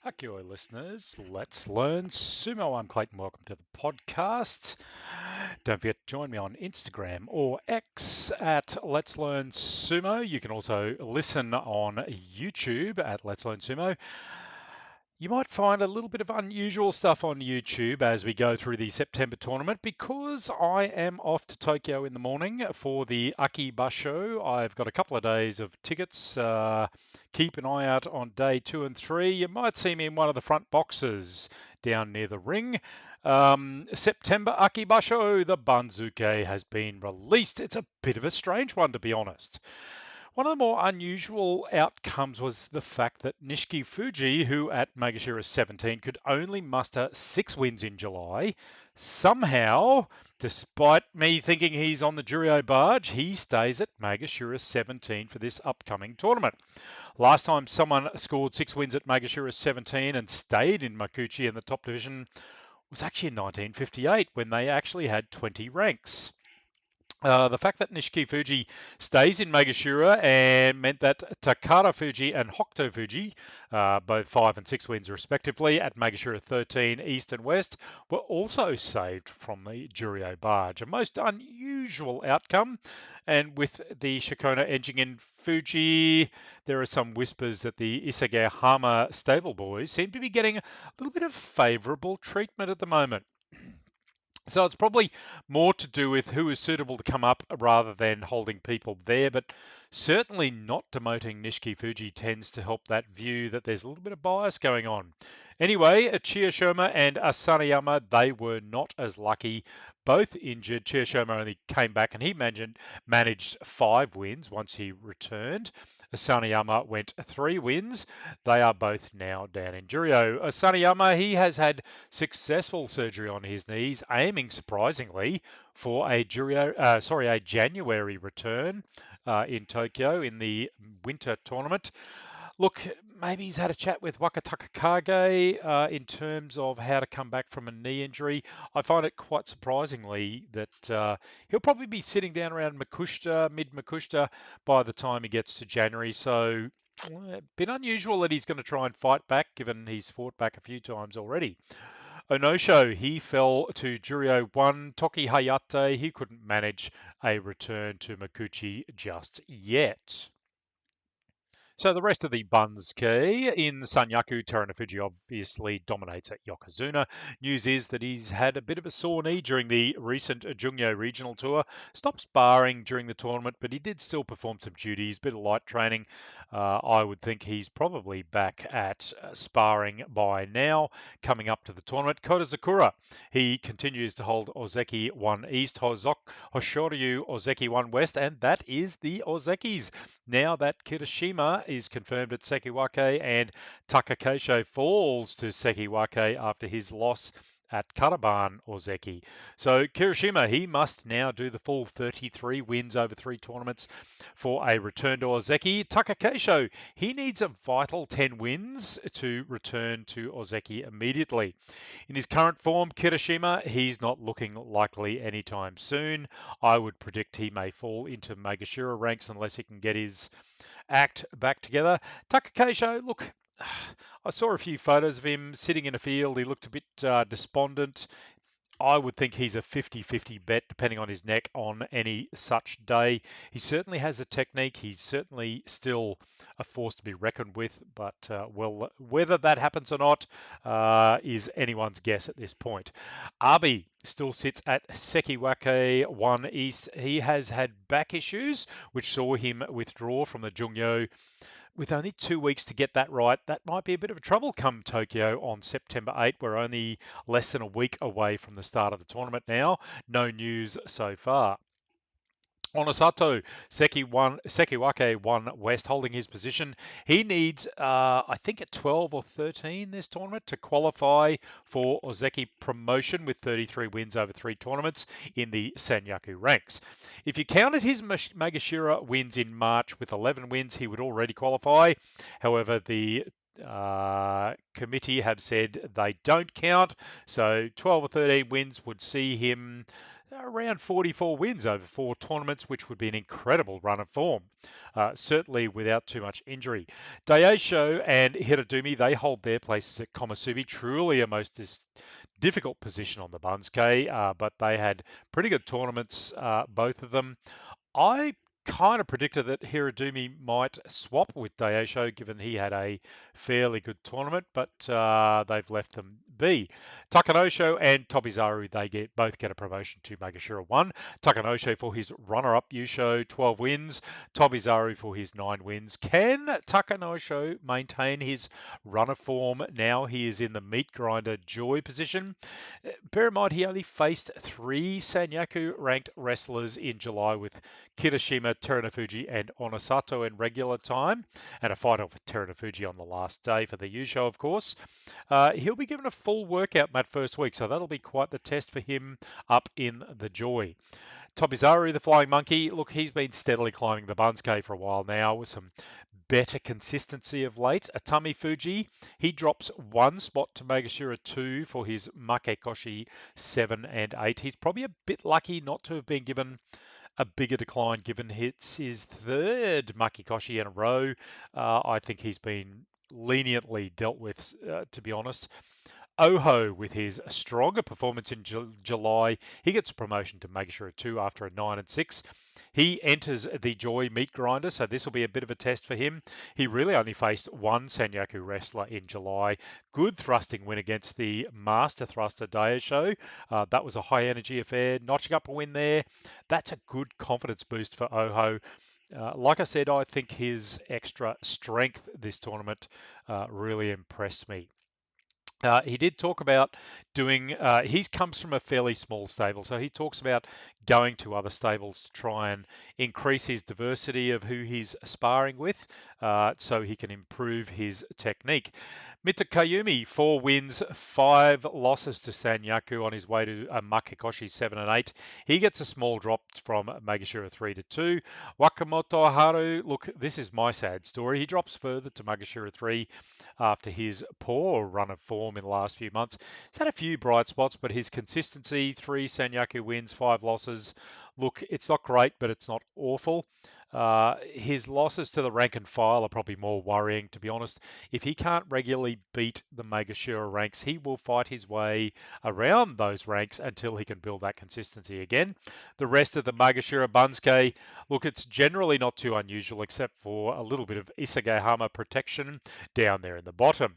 Aki listeners, let's learn sumo. I'm Clayton. Welcome to the podcast. Don't forget to join me on Instagram or X at Let's Learn Sumo. You can also listen on YouTube at Let's Learn Sumo. You might find a little bit of unusual stuff on YouTube as we go through the September tournament because I am off to Tokyo in the morning for the Aki Basho. I've got a couple of days of tickets. Keep an eye out on day 2 and 3. You might see me in one of the front boxes down near the ring. September Aki Basho, the Banzuke, has been released. It's a bit of a strange one, to be honest. One of the more unusual outcomes was the fact that Nishiki Fuji, who at Magashira 17 could only muster 6 wins in July, somehow, despite me thinking he's on the Juryo barge, he stays at Magashira 17 for this upcoming tournament. Last time someone scored 6 wins at Magashira 17 and stayed in Makuuchi in the top division was actually in 1958 when they actually had 20 ranks. The fact that Nishiki Fuji stays in Megashira and meant that Takara Fuji and Hokuto Fuji, both 5 and 6 wins respectively, at Megashira 13 East and West, were also saved from the Juryo barge. A most unusual outcome. And with the Shikona edging in Fuji, there are some whispers that the Isagahama stable boys seem to be getting a little bit of favourable treatment at the moment. So it's probably more to do with who is suitable to come up rather than holding people there, but certainly not demoting Nishiki Fuji tends to help that view that there's a little bit of bias going on. Anyway, Chiyoshima and Asanayama, they were not as lucky. Both injured. Chiyoshima only came back and he managed 5 wins once he returned. Asanayama went 3 wins. They are both now down in Juryo. Asanayama, he has had successful surgery on his knees, aiming surprisingly for a January return in Tokyo in the winter tournament. Look, maybe he's had a chat with Wakataka Kage in terms of how to come back from a knee injury. I find it quite surprisingly that he'll probably be sitting down around Makushita, mid Makushita, by the time he gets to January. So, a bit unusual that he's going to try and fight back, given he's fought back a few times already. Onosho, he fell to Juryo 1. Toki Hayate, he couldn't manage a return to Makuuchi just yet. So the rest of the Bunzuke in Sanyaku, Terunofuji obviously dominates at Yokozuna. News is that he's had a bit of a sore knee during the recent Jungyo regional tour. Stopped sparring during the tournament, but he did still perform some duties, bit of light training. I would think he's probably back at sparring by now, coming up to the tournament. Kodazakura, he continues to hold Ozeki 1 East, Hoshoryu Ozeki 1 West, and that is the Ozekis. Now that Kirishima is confirmed at Sekiwake and Takakeisho falls to Sekiwake after his loss at Karaban Ozeki. So Kirishima, he must now do the full 33 wins over 3 tournaments for a return to Ozeki. Takakeisho, he needs a vital 10 wins to return to Ozeki immediately. In his current form, Kirishima, he's not looking likely anytime soon. I would predict he may fall into Magashira ranks unless he can get his act back together. Takakeisho, look, I saw a few photos of him sitting in a field. He looked a bit despondent. I would think he's a 50-50 bet, depending on his neck, on any such day. He certainly has a technique. He's certainly still a force to be reckoned with, but well, whether that happens or not is anyone's guess at this point. Abi still sits at Sekiwake 1 East. He has had back issues, which saw him withdraw from the Jungyo. With only 2 weeks to get that right, that might be a bit of a trouble come Tokyo on September 8. We're only less than a week away from the start of the tournament now. No news so far. Onosato, Sekiwake 1 West, holding his position. He needs, I think, a 12 or 13 this tournament to qualify for Ozeki promotion with 33 wins over 3 tournaments in the Sanyaku ranks. If you counted his Magashira wins in March with 11 wins, he would already qualify. However, the committee have said they don't count, so 12 or 13 wins would see him around 44 wins over 4 tournaments, which would be an incredible run of form, certainly without too much injury. Daisho and Hiradumi, they hold their places at Komusubi, truly a most difficult position on the Banzuke, but they had pretty good tournaments, both of them. I kind of predicted that Hiradumi might swap with Daisho, given he had a fairly good tournament, but they've left them be. Takanosho and Tobizaru, they both get a promotion to Magashira 1. Takanosho for his runner-up Yusho, 12 wins. Tobizaru for his 9 wins. Can Takanosho maintain his runner form now he is in the meat grinder joy position? Bear in mind, he only faced 3 Sanyaku ranked wrestlers in July with Kirishima, Terunofuji, and Onosato in regular time, and a fight off with Terunofuji on the last day for the Yusho, of course. He'll be given a full workout that first week, so that'll be quite the test for him up in the Joy. Tobizaru, the Flying Monkey, look, he's been steadily climbing the Banzuke for a while now with some better consistency of late. Atami Fuji, he drops 1 spot to Megashira 2 for his Makekoshi 7 and 8. He's probably a bit lucky not to have been given a bigger decline given it's his third Makikoshi in a row. I think he's been leniently dealt with, to be honest. Oho, with his stronger performance in July, he gets a promotion to Megashira 2 after a 9 and 6. He enters the Joy meat grinder, so this will be a bit of a test for him. He really only faced 1 Sanyaku wrestler in July. Good thrusting win against the master thruster Daisho. That was a high energy affair. Notching up a win there. That's a good confidence boost for Oho. Like I said, I think his extra strength this tournament really impressed me. He did talk about doing, he comes from a fairly small stable, so he talks about going to other stables to try and increase his diversity of who he's sparring with so he can improve his technique. Mitakayumi, 4 wins, 5 losses to Sanyaku on his way to Makikoshi 7 and 8. He gets a small drop from Magashira 3 to 2. Wakamoto Haru, look, this is my sad story. He drops further to Magashira 3 after his poor run of form in the last few months. He's had a few bright spots, but his consistency, 3 Sanyaku wins, 5 losses. Look, it's not great, but it's not awful. His losses to the rank and file are probably more worrying, to be honest. If he can't regularly beat the Megashira ranks, he will fight his way around those ranks until he can build that consistency again. The rest of the Megashira Banzuke, look, it's generally not too unusual except for a little bit of Isagehama protection down there in the bottom.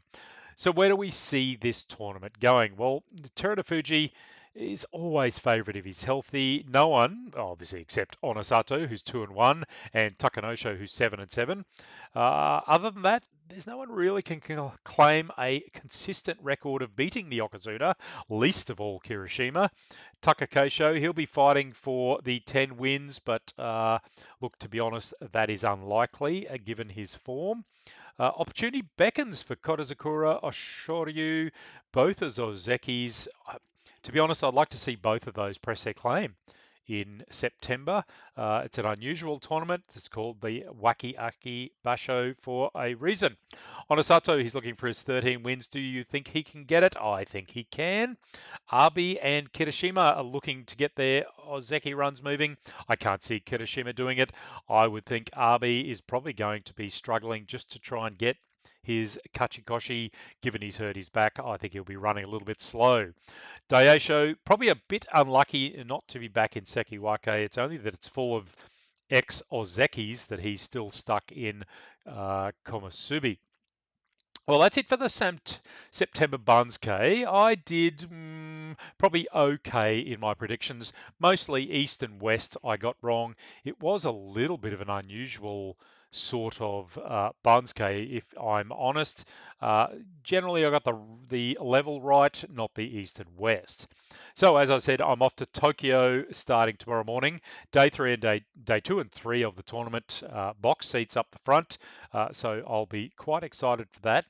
So where do we see this tournament going? Well, Terunofuji is always favourite if he's healthy. No one, obviously, except Onosato, who's 2 and 1, and Takanosho, who's 7 and 7. Other than that, there's no one really can claim a consistent record of beating the Yokozuna, least of all Kirishima. Takanosho, he'll be fighting for the 10 wins, but look, to be honest, that is unlikely given his form. Opportunity beckons for Kodazakura, Oshoryu, both as Ozekis. To be honest, I'd like to see both of those press their claim in September. It's an unusual tournament. It's called the Aki Basho for a reason. Onosato, he's looking for his 13 wins. Do you think he can get it? I think he can. Arby and Kirishima are looking to get their Ozeki runs moving. I can't see Kirishima doing it. I would think Arby is probably going to be struggling just to try and get his Kachikoshi, given he's hurt his back. I think he'll be running a little bit slow. Daisho, probably a bit unlucky not to be back in Sekiwake. It's only that it's full of ex-Ozekis that he's still stuck in Komusubi. Well, that's it for the September Banzuke. I did probably okay in my predictions. Mostly East and West I got wrong. It was a little bit of an unusual sort of Banzuke, if I'm honest. Generally, I got the level right, not the East and West. So, as I said, I'm off to Tokyo starting tomorrow morning. Day 3 and day 2 and 3 of the tournament, box seats up the front. So I'll be quite excited for that.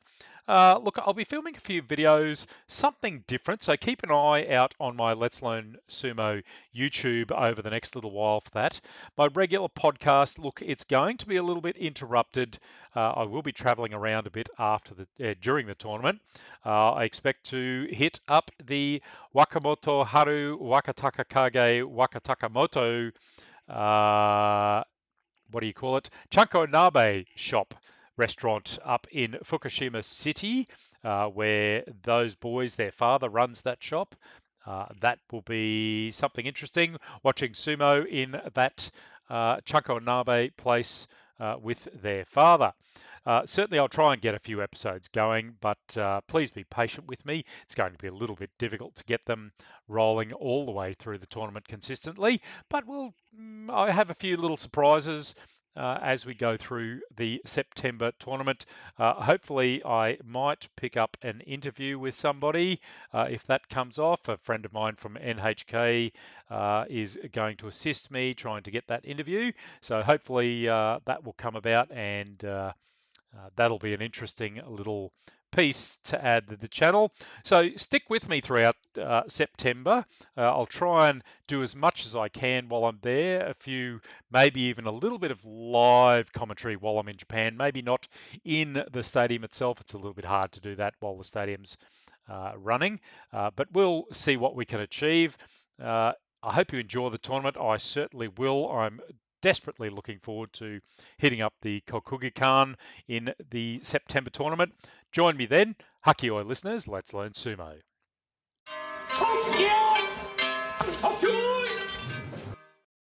Look, I'll be filming a few videos, something different. So keep an eye out on my Let's Learn Sumo YouTube over the next little while for that. My regular podcast, look, it's going to be a little bit interrupted. I will be traveling around a bit after during the tournament. I expect to hit up the Wakamoto Haru Wakataka Kage Wakatakamoto what do you call it? Chanko Nabe shop restaurant up in Fukushima City, where those boys, their father runs that shop. That will be something interesting. Watching sumo in that Chanko Nabe place with their father. Certainly, I'll try and get a few episodes going, but please be patient with me. It's going to be a little bit difficult to get them rolling all the way through the tournament consistently, but I have a few little surprises as we go through the September tournament. Hopefully, I might pick up an interview with somebody if that comes off. A friend of mine from NHK is going to assist me trying to get that interview. So hopefully that will come about and that'll be an interesting little piece to add to the channel. So stick with me throughout September. I'll try and do as much as I can while I'm there. A few, maybe even a little bit of live commentary while I'm in Japan. Maybe not in the stadium itself. It's a little bit hard to do that while the stadium's running, but we'll see what we can achieve. I hope you enjoy the tournament. I certainly will. I'm desperately looking forward to hitting up the Kokugikan in the September tournament. Join me then. Hakioi listeners, let's learn sumo.